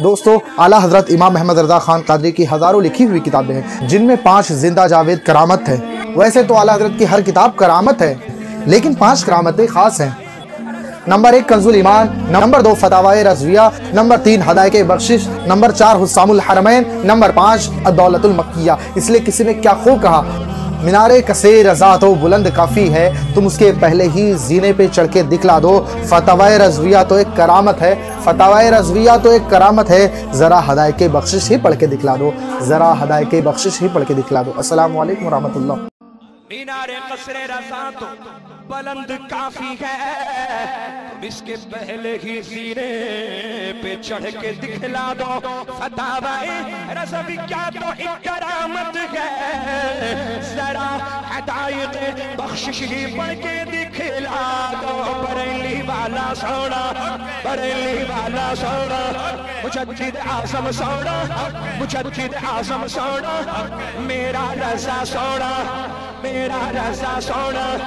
دوستو اعلیٰ حضرت امام محمد رضا خان قادری کی ہزاروں لکھی ہوئی کتابیں ہیں جن میں 5 زندہ جاوید کرامت ہے۔ ویسے تو اعلیٰ حضرت کی ہر کتاب کرامت ہے، لیکن 5 کرامتیں خاص ہیں۔ نمبر 1 کنز الایمان، نمبر 2 فتاوی رضویہ، نمبر 3 ہدایت بخشش، نمبر 4 حسام الحرمین، نمبر 5 الدولت المکیہ۔ اس لیے کسی نے کیا خوب کہا، مینارے کثیر ذات و بلند کافی ہے، تم اس کے پہلے ہی زینے پہ چڑھ کے دکھلا دو۔ فتاوی رضویہ تو ایک کرامت ہے، فتاوی رضویہ تو ایک کرامت ہے، ذرا ہدایت بخشش ہی پڑھ کے دکھلا دو، ذرا ہدایت بخشش ہی پڑھ کے دکھلا دو۔ السلام علیکم ورحمۃ اللہ۔ مینار قصر رضا تو بلند کافی ہے، تم اس کے پہلے ہی زینے پہ چڑھ کے دکھلا دو۔ فتاوی رضویہ تو ایک کرامت ہے، ذرا ہدایت بخشش ہی پڑھ کے دکھلا دو۔ بریلی والا سونا، بریلی والا سونا، مجدد اعظم سونا، مجدد اعظم سونا، میرا رضا سونا، میرا رضا سونا۔